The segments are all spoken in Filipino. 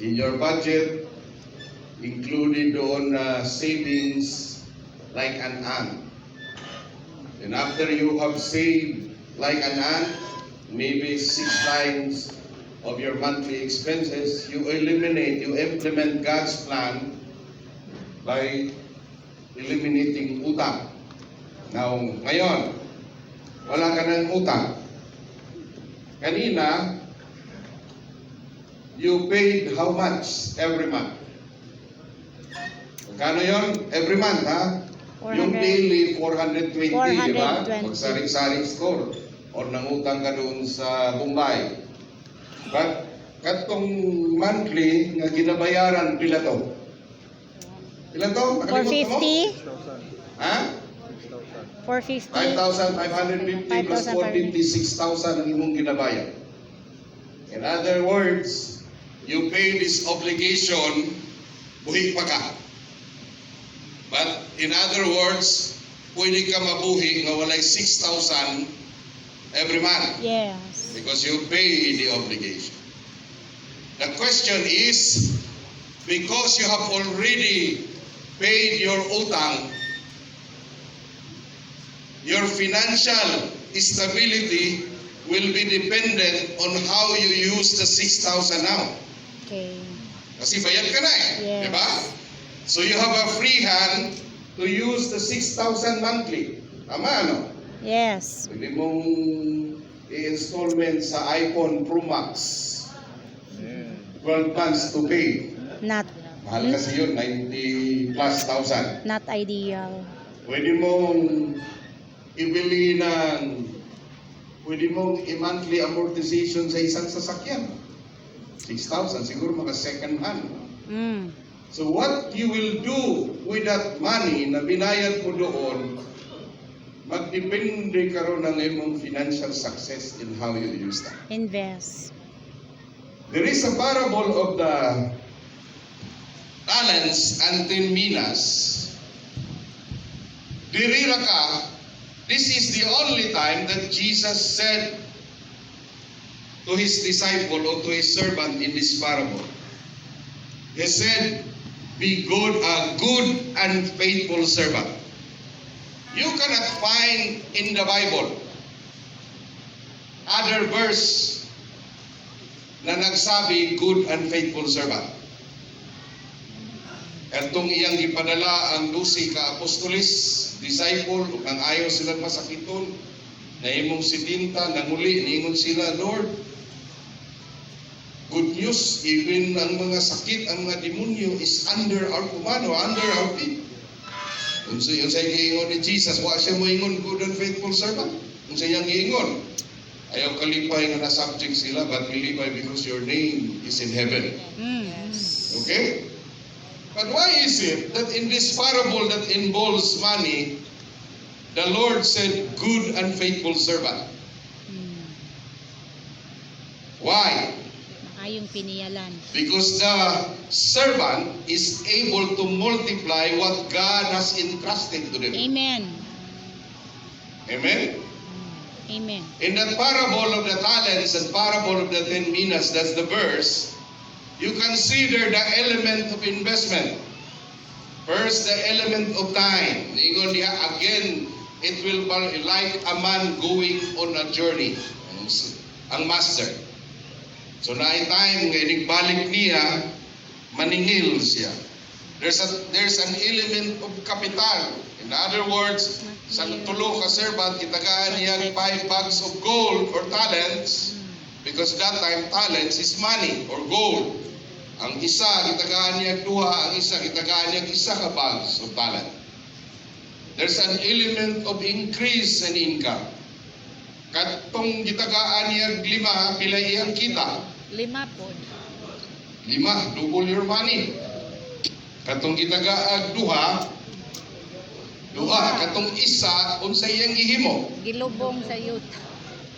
In your budget, included doon na savings like an ant. And after you have saved like an ant, maybe 6 times of your monthly expenses, you implement God's plan by eliminating utang. Now, ngayon, wala ka ng utang. Kanina, you paid how much every month? Magkano yun? Every month, ha? 400. Yung daily, 420, di ba? 420. Magsaring-saring score. O nangutang ka doon sa Bombay. But, katong monthly nga ginabayaran, pila to? Pila to? Nakalimutan mo? 450? Ha? 450? 5,550 plus 450, 6,000 ang imong ginabayad. In other words, you pay this obligation, buhi pa ka. But in other words, pwede ka mabuhi nga walay 6,000 every month. Yes. Because you pay the obligation. The question is, because you have already paid your utang, your financial stability will be dependent on how you use the 6,000 now. Okay. Kasi bayad ka na eh. Yes. Diba? So you have a free hand to use the 6,000 monthly. Tama, ano? Yes. Pwede mong i-installment sa iPhone Pro Max. 12 months to pay. Not Mahal kasi yun, 90 plus thousand. not ideal. Pwede mong ibili ng, pwede mong i-monthly amortization sa isang sasakyan. 6,000, siguro maka second hand. Mm. So what you will do with that money na binayad mo doon, magdepende karon ng imong financial success in how you use that. Invest. There is a parable of the talents and 10 minas. Dirira ka, this is the only time that Jesus said to his disciple or to his servant in this parable. He said, be good, a good and faithful servant. You cannot find in the Bible other verse na nagsabi good and faithful servant. Itong iyang ipadala ang 12 ka apostolis, disciple, ug ang ayaw silang masakiton, nahimong 70, nanguli, niingon sila, Lord, good news, even ang mga sakit, ang mga demonyo is under our command o under our feet. Unsay giingon ni Jesus, wa siya moingon good and faithful servant. Unsay iyang giingon? Ayaw kalipay nga na-subject sila, but kalipay because your name is in heaven. Mm. Okay? But why is it that in this parable that involves money, the Lord said, good and faithful servant? Mm. Why? Ayong piniyalan. Because the servant is able to multiply what God has entrusted to them. Amen. Amen? Amen. In that parable of the talents and parable of the 10 minas, that's the verse, you consider the element of investment. First, the element of time. Ingon niya, again, it will be like a man going on a journey. Ang master. So na time, ngayon balik niya, maningil siya. There's an element of capital. In other words, sa tulo ka servant, itagaan niya 5 bags of gold or talents, because that time talents is money or gold. Ang isa, itagaan niya 2, ang isa, itagaan niya 1 ka bags of talent. There's an element of increase in income. Katong gitagaan niya 5, pila iyang kita? 5 po. 5, double your money. Katong gitagaag 2, katong isa, unsa iyang gihimo? Gilubong sa youth.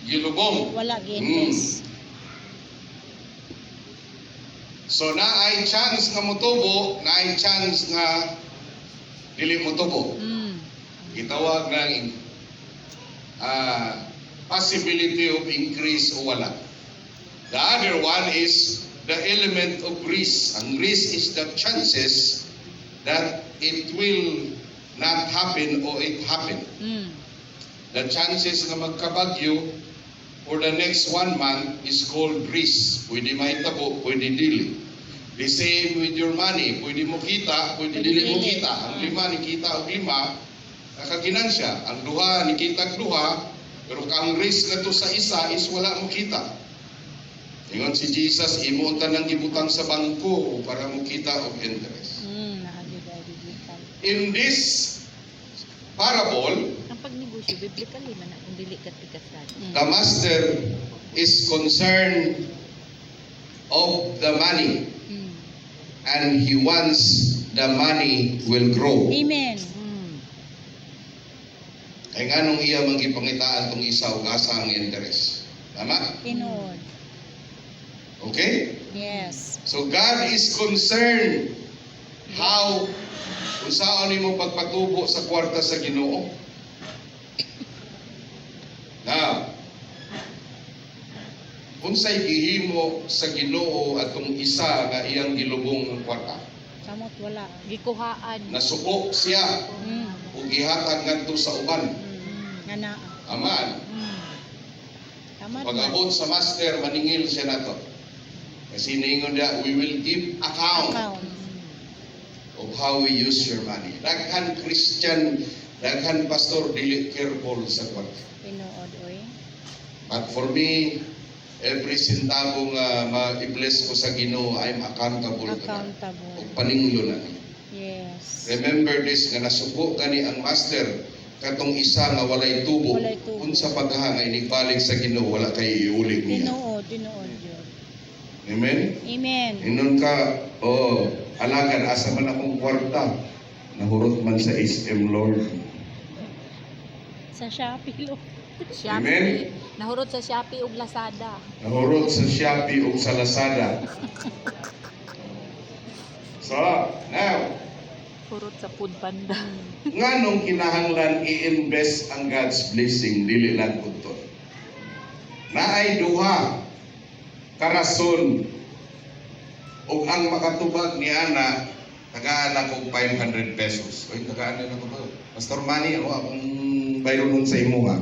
Gilubong. Wala gi-invest. So naay chance nga motubo, naay chance nga dili motubo. Mm. Gitawag ng possibility of increase o wala. The other one is the element of risk. Ang risk is the chances that it will not happen or it happen. Mm. The chances na magkabagyo for the next 1 month is called risk. Pwede mahitabo, pwede dili. The same with your money. Pwede mo kita, pwede dili mo kita. Ang 5 ni kita o 5, nakaginansya. Ang 2 ni kita og 2, pero ang risk na to sa isa is wala mo kita. Ingon si Jesus, imo tanang gibutang sa bangko para mo kita og interest. In this parable, Ang pagnegosyo, biblically man kung dili ka tikasan. the master is concerned of the money Mm. and he wants the money will grow. Amen. Ay nganong iya manggipangitaan tong isa ug asa ang interest. Tama? Tinuod. Okay? Yes. So God is concerned how kung saan nimo pagpatubo sa kwarta sa Ginoo. Now, unsay gihimo sa Ginoo atong isa nga iyang gilubong ng kwarta? Kamot wala. Gikuhaan. Nasuko siya Mm. ug gihatag ngadto sa uban. Ngana. Aman. Tamat Pag-abot sa master, maningil siya nato. Kasi ningon dia, we will give account Account. of how we use your money. Daghan Christian, daghan pastor, dili careful sa kwarta. Tinuod oy. But for me, every centavo nga ma-bless ko sa Ginoo, I'm accountable to that. Accountable. Ug paninglo na ni. Yes. Remember this, nga nasuko gani ang master, katong isa nga walay tubo. Walay tubo. Unsa paghanga inigbalik sa Ginoo, wala kay iulig niya. Tinuod yun. Amen? Amen. Inon ka, alagan, asa man akong kwarta. Nahurot man sa SM Lord. Sa Shopee lo. Shopee. Amen? Nahurot sa Shopee ug Lazada. Nahurot sa Shopee o sa Lazada. So, now, Hurot sa Food Panda. nganong kinahanglan i-invest ang God's blessing, dili lang kunton. Naay duha karason ug ang makatubag ni ana tagaan ako 500 pesos. Oy, tagaan na ko ba? Pastor Manny, akong bayro nun sa imo ha.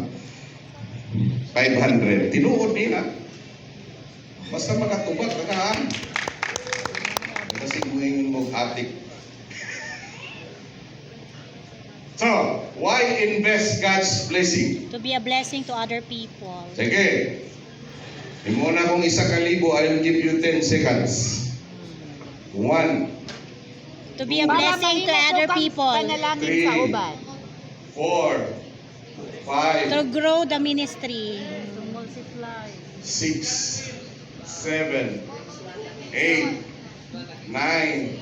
500. Tinuod nila. Basta makatubag, tagaan. Kasi gumingon mo atik. So, why invest God's blessing? To be a blessing to other people. Sige. Imo na kung 1,000, I'll give you 10 seconds. 1, To be a blessing to other people. Panalangin Three. sa uban. 4, To 5, grow the ministry. To multiply. 6, 7, 8, 9,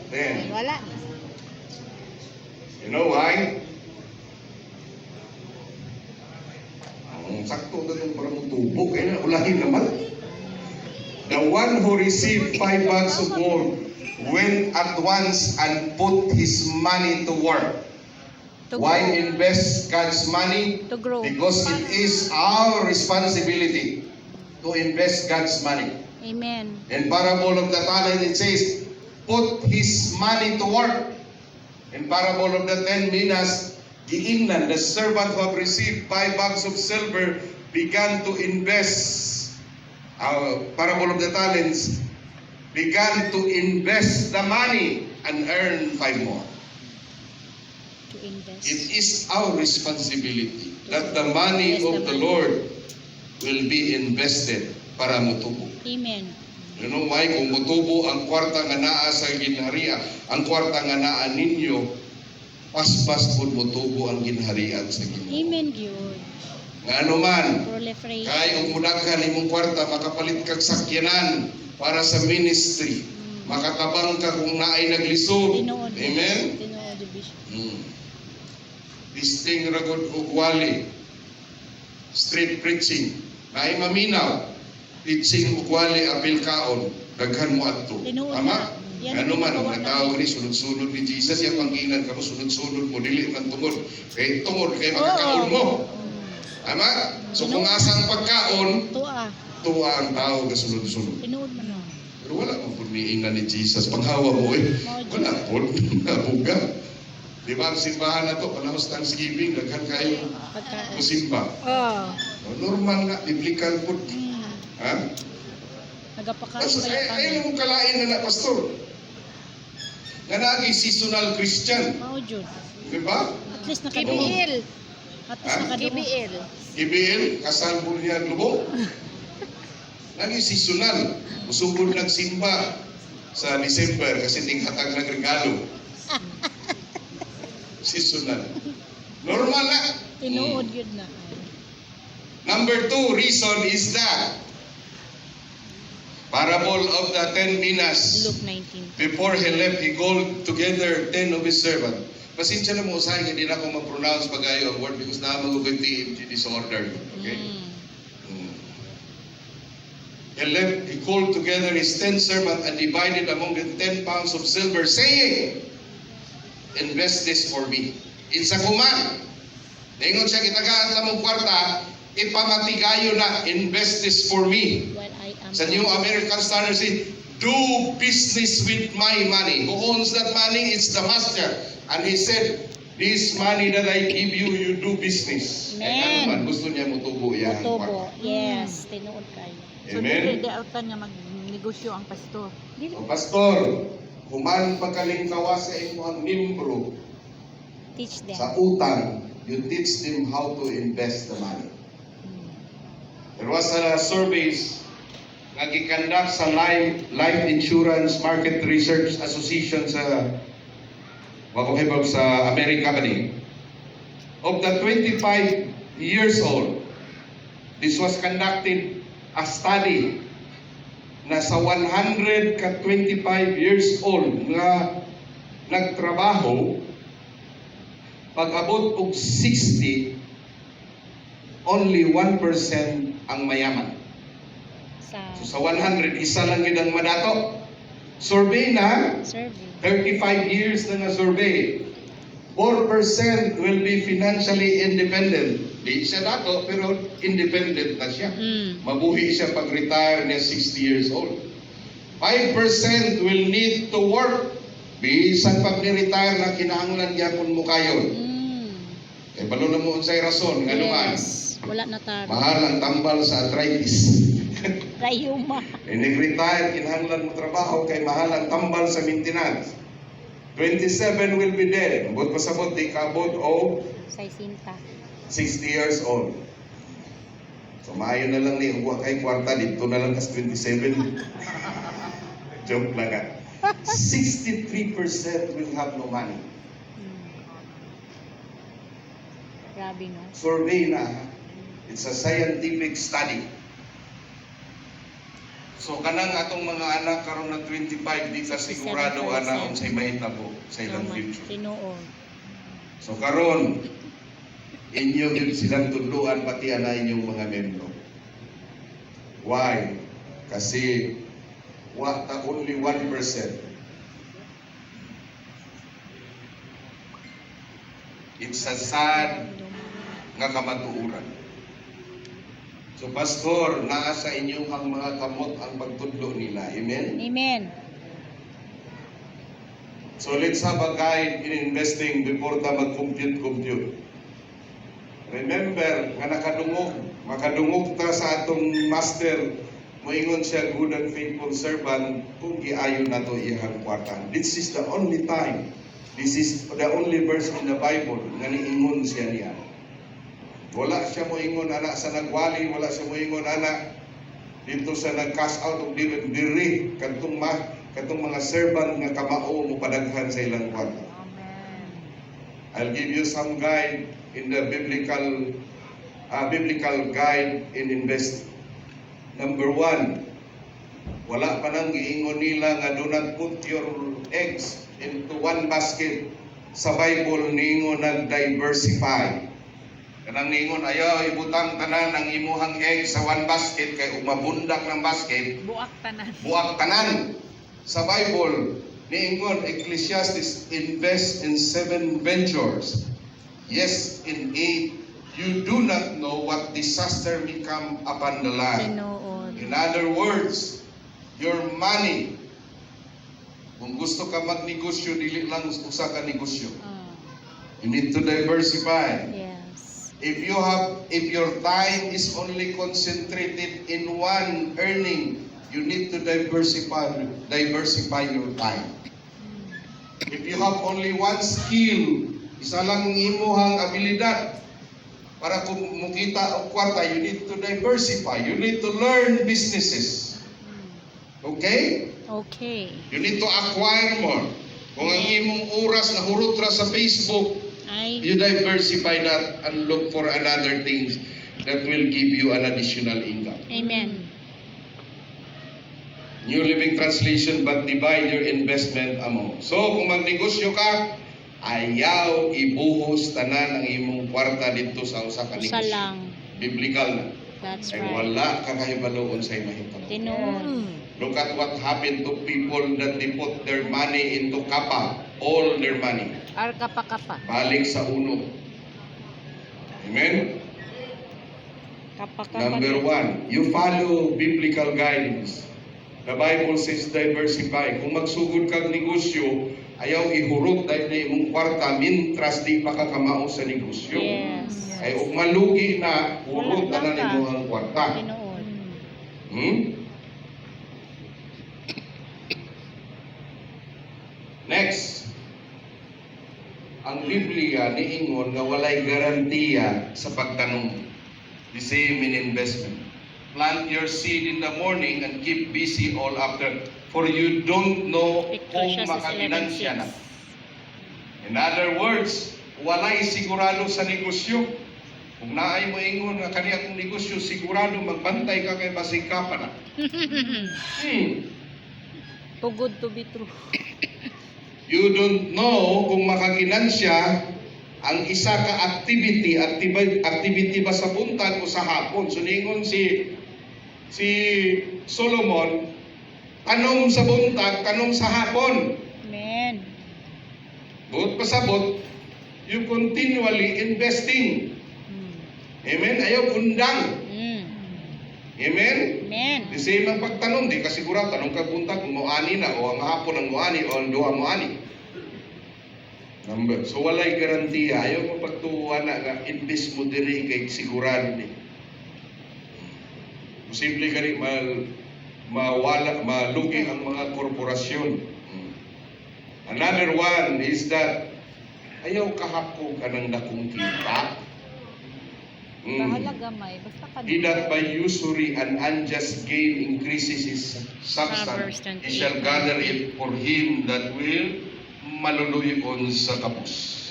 10. Wala. You know why? Ang sakto na itong parang tubo, kaya na ulahin naman. The one who received 5 bags of gold went at once and put his money to work. To Why grow. invest God's money? To grow. Because it is our responsibility to invest God's money. Amen. In parable of the talent, it says, put his money to work. In parable of the 10 minas, giingnan, the servant who have received 5 bags of silver began to invest. Parable of the talents began to invest the money and earn 5 more. To invest. It is our responsibility that the money of the Lord will be invested para mutubo. Amen. You know why? Kung mutubo ang kwarta nga naa sa ginharian, ang kwarta nga naa ninyo, paspas pud mutubo ang ginharian sa Ginoo. Amen, Gyud. Nga ano man, Proliferate. kay ang mudaghan imong kwarta, makapalit kag sakyanan para sa ministry. Makatabang ka kung naay naglisod. Tinuod. Amen? Tinuod, Bishop. This thing ragod ugwali. Street preaching. Naay maminaw. Preaching ugwali apil kaon. Daghan mo adto. Tinuod Tama? na. Yan Ano ang man ang ginagawa natawag ni sunod-sunod ni Jesus, yung pangginan ka mo, sunod-sunod mo, dili man tungod. Kay tungod, kay makakaon mo. Tama? So kung asang pagkaon, Tua. tuwa ang tao ka sunod-sunod. Tinuod man. Pero wala mo po niingan ni Jesus. Panghawa mo wala po, nabuga. Di ba ang simbahan na to, panahon sa Thanksgiving, daghan kayo Pagka, musimba. oh. Normal nga, biblical po. Ha? Nagapakain Kasi ba ay mong kalain na pastor. Nga nagi seasonal Christian. Mao jud. Di ba? At least KBL. At least Ha? nakadungo. KBL. Ibil, kasal mo niya lubog. Nagi seasonal. Musugod nagsimba sa December kasi tinghatag ng regalo. Seasonal. Normal na. Tinuod yun na. Number 2 reason is that parable of the 10 minas. Luke 19. Before he left, he called together 10 of his servants. Pasensya na mo usahay, hindi na ako ma-pronounce pag-ayo ang word because naman TMG disorder. Okay? He left, he called together his 10 servants and divided among them 10 pounds of silver, saying, invest this for me. Insa kuman. Ningon siya, kitagaan sa mong kwarta, ipamatigayo na, invest this for me. While I am Sa New American Standard says, do business with my money. Who owns that money? It's the master. And he said, this money that I give you, you do business. Amen. Eh, ano man, gusto niya mutubo yan. Otobo. Yes, tinuod kayo. So, Amen. di autan nga magnegosyo ang pastor. Dili O pastor, human pagkalingkawa sa inyong membro teach them. sa utang, you teach them how to invest the money. There was a surveys nga gikandak sa Life Insurance Market Research Association sa Wakohebog sa Amerika kani. Of the 25 years old, this was conducted a study na sa 125 years old nga nagtrabaho pag-abot og 60, only 1% ang mayaman. So sa 100, isa lang yun ang madato. Survey na, Survey. 35 years na na-survey. 4% will be financially independent. Di siya dato, pero independent na siya. Mabuhi siya pag-retire niya 60 years old. 5% will need to work. Bisan pag ni-retire na kinahanglan gyapon mo kayon. Eh, balo na mo unsay rason, nga naman. Yes. Wala na taro. Mahal ang tambal sa arthritis. Rayuma. Eh, nag-retire, kinahanglan mo trabaho, kay mahal ang tambal sa maintenance. 27 will be dead. Ambot pasabot, di kabot o Say sinta. 60 years old. So, maayo na lang ni Uwa kay kwarta, dito na lang kas 27. Joke lang ka. 63% will have no money. Grabe no. Survey na, it's a scientific study. So kanang atong mga anak karon na 25, di ka sigurado 67%. ana unsay mahitabo sa ilang Tama. future. Tinuod. So karon inyo gyud silang tudloan pati ana inyong mga membro. Why? Kasi only 1%. It's a sad nga kamatuoran. So pastor, naa sa inyo ang mga kamot ang pagtudlo nila. Amen? Amen. So let's have a guide in investing before ta mag-compute. Remember, nga makadungog ta sa atong master, moingon siya, good and faithful servant, kung giayon na to iyang kwarta. This is the only time, this is the only verse in the Bible nga niingon siya niya. Wala siya moingon anak sa nagwali, wala siya moingon anak dito sa nag-cash out of dividend diri kadtong mga servant nga kamao mo padaghan sa ilang kwarta. Amen. I'll give you some guide in the biblical guide in investing. Number 1, wala pa nang giingon nila nga do not put your eggs into one basket. Sa Bible ningon nag-diversify. Kanang ningon ayaw ibutang tanan ang imuhang egg sa one basket kay umabundak ng basket, Buak tanan. buak tanan. Sa Bible niingon Ecclesiastes, invest in 7 ventures. Yes, in 8, you do not know what disaster may come upon the land. Tinuod. In other words, your money. Kung gusto ka magnegosyo, dili lang usa ka negosyo. You need to diversify. Yes. If your time is only concentrated in one earning, you need to diversify your time. If you have only one skill, isa lang imuhang abilidad para kung mukita og kwarta, you need to diversify. You need to learn businesses. Okay? Okay. You need to acquire more. Kung ang imong oras na hurot ra sa Facebook, Ay, you diversify that and look for another things that will give you an additional income. amen. New Living Translation, but divide your investment among. So, kung magnegosyo ka, ayaw ibuhos tanan ang imong kwarta dito sa usa ka Usa negosyo. lang. Biblical na. That's Ay right. wala ka kahibaloon sa mahitabo. Tinuod. Look at what happened to people that they put their money into kapa, all their money. Arka pa kapa. Balik sa uno. Amen? Kapaka. Number 1, you follow biblical guidance. The Bible says diversify. Kung magsugod kag negosyo, ayaw ihurot dahil na imong kwarta mintras di pa ka kamao sa negosyo. Yes. Ay ug malugi na, hurot Wala na ka. nimo ang kwarta. Tinuod. Next. Ang Biblia niingon nga walay garantiya sa pagtanom. The same in investment. Plant your seed in the morning and keep busy all after, for you don't know kung Ecclesiastes makakinansya na. 11:6. In other words, walay sigurado sa negosyo. Kung naay mo ingon nga kani akong negosyo, sigurado magbantay ka kay basig ka pa na. Too good to be true. You don't know kung makaginansya ang isa ka activity ba sa buntag o sa hapon. So ningon si Solomon, tanong sa buntag, tanong sa hapon. Amen. Buot pasabot, you continually investing. Amen? Ayaw undang. Amen? Amen. The same ang pagtanong, di kasigura, tanong ka buntag kung moani na, o ang hapon ang moani, o ang duha moani. So walay garantiya, ayaw mo pagtuwa na nga, invest mo diri kay sigurado ni. Posible ka rin malugi ang mga korporasyon. Another one is that ayaw kahapog ka ng dakong kita. Bahala gamay. Basta ka He that by usury and unjust gain increases his substance, he shall gather it for him that will maluluyon sa kapos.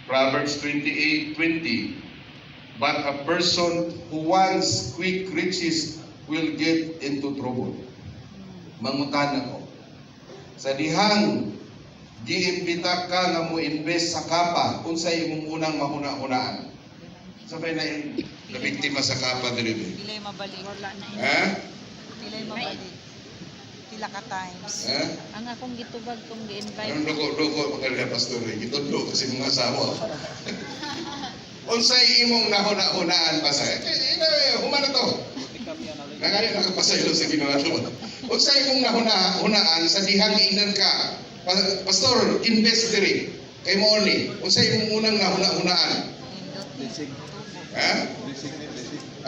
Proverbs 28:20. But a person who wants quick riches will get into trouble. Mangutan ako. Sa dihang giimbita ka nga mo invest sa kapa, unsay imong unang mahuna-hunaan? Sabay na yung nabiktima sa kapa diri. Pilay mabalik. Wala na. Ha? Pilay mabalik. Pila ka times. Ha? Ang akong gitubag kong gi-invite. Anong dugo magkala pastor? Gitudlo kasi mga asawa. Unsay imong nahuna-hunaan pa sa humana to. Nagaya nakapasaylo sa Ginoo. Unsay imong nahuna-hunaan sa dihang inan ka? Pastor, invest diri. Kay mo ni. Unsay imong unang nahuna-hunaan? Ha?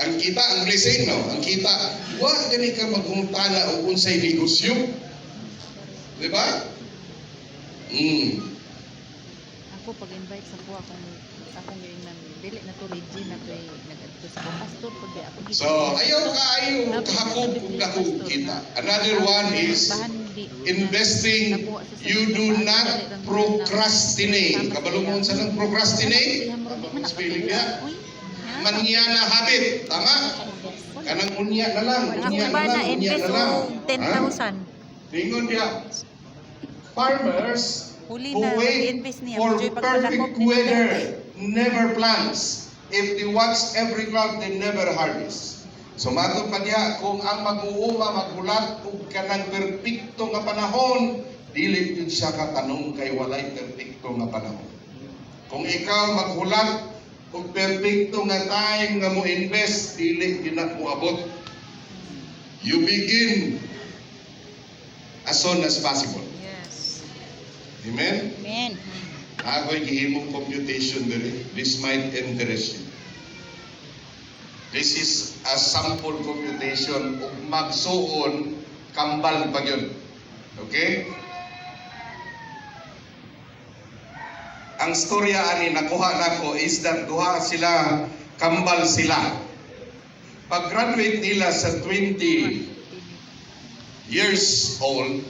Ang kita, ang blessing, no? Ang kita. Wa gani ka maghungtana og unsay negosyo. Di ba? Ako pag-invite sa kuha akong giingnan dili na to regime na to nag-adto sa pastor pag ako gito. So, ayaw kahapog kung dakong kita. Another one is investing. You do not procrastinate. Kabalo mo sa nang procrastinate? Spelling niya. Manyana habit. Tama? Kanang unya na lang. Unya na lang. Unya na lang. 10,000. Lingon niya. Farmers Huli who na, wait mag-invest niya. for Enjoy pagpalakop perfect ni weather never plants. If they watch every cloud, they never harvest. So matod pa niya, kung ang mag-uuma, maghulat, ug kanang perpekto nga panahon, dili yun siya katanong kay walay perpekto nga panahon. Kung ikaw maghulat, ug perpekto nga time nga mo invest, dili yun na mo abot. You begin as soon as possible. Yes. Amen? Amen. Ako'y gihimong computation diri. This might interest you. This is a sample computation ug magsuon kambal pa yun. Okay? Ang storya ani nakuha nako is that duha sila, kambal sila. Pag-graduate nila sa 20 years old,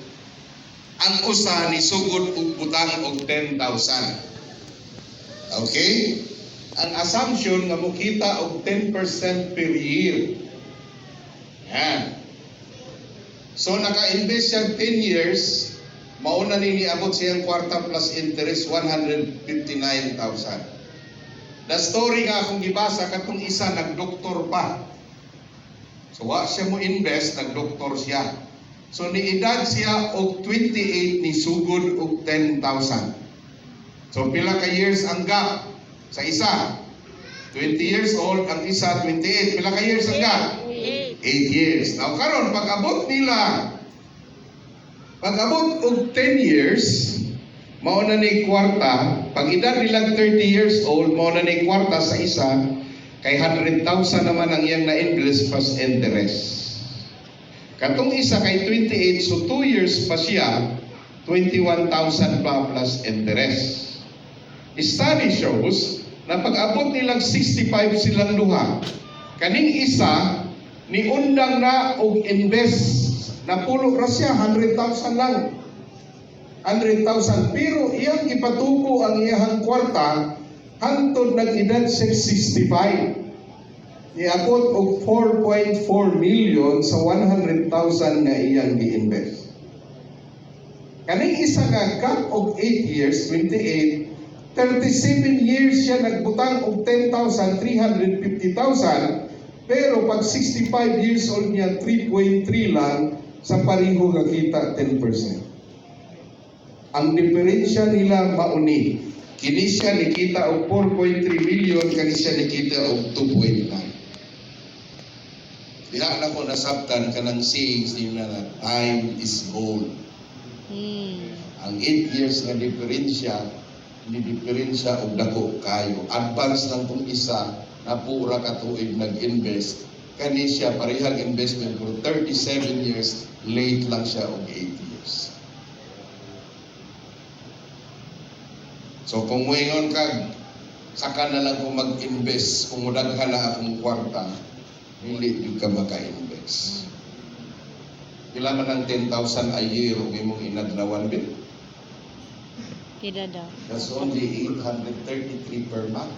ang usa ni sugod og butang og 10,000. Okay? Ang assumption nga mukita og 10% per year. Yan. So naka-invest siya 10 years, mauna ni niabot siyang kwarta plus interest 159,000. The story nga akong gibasa katong isa nagdoktor pa. So wa siya mo invest, nagdoktor siya. So ni edad siya og 28 ni sugod og 10,000. So pila ka years ang gap sa isa? 20 years old ang isa, 28. Pila ka years ang gap? 8 years. Now karon pag-abot og 10 years, mao na ni kwarta, pag edad nilang 30 years old, mao na ni kwarta sa isa, kay 100,000 naman ang iyang na-invest plus interest. Katong isa kay 28, so 2 years pa siya, 21,000 pa plus interest. Study shows na pag-abot nilang 65 silang duha, kaning isa ni undang na og invest na pulo ra siya 100,000 lang. 100,000 pero iyang ipatubo ang iyang kwarta hangtod nag-edad siya 65. Niabot og 4.4 million sa 100,000 nga iyang gi-invest. Kaning isa nga gap og 8 years, 28, 37 years siya nagbutang og 10,000, 350,000, pero pag 65 years old niya, 3.3 lang, sa pariho nga kita 10%. Ang diferensya nila mauni. Kini siya nikita og 4.3 million, kani siya nikita og 2.9. Diha na ko nasabtan kanang sayings ni na time is gold. Ang 8 years nga diferensya, ni diferensya og dako kayo. Advance lang kung isa na pura ka tuig nag-invest. Kani siya parehang investment for 37 years, late lang siya og 8 years. So kung moingon kag saka na lang kung mag-invest, kung mudaghan na akong kwarta, hindi yung ka maka-invest. Pila man ang 10,000 a year o imong inadlawan din? Kida daw. That's only 833 per month.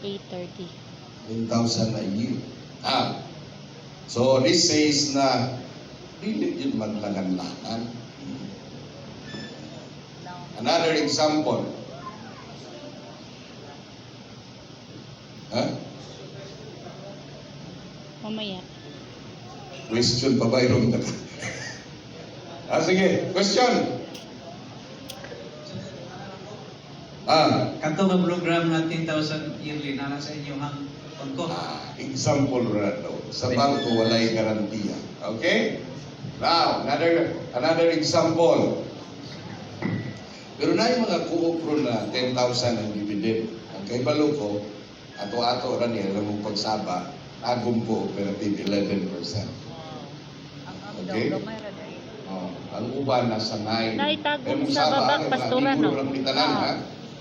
8:30. 10,000 a year. So this says na dili yun maglangan-langan. Another example. Mamaya. Question pa ba yung sige, question. Kanto nga program nga 10,000 yearly na sa inyong bangko. Example ra daw. Sa bangko walay garantiya. Okay? Now, another example. Pero na yung mga kuupro na 10,000 ang dividend. Ang kay Baluko, ato-ato ra niya lang mong pagsaba, agum ko operative 11%. Okay? Ang uban nasa 9. Naitagom Pero sa saba, babak, pastora, no? Lang bitanan, ha?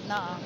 Oo.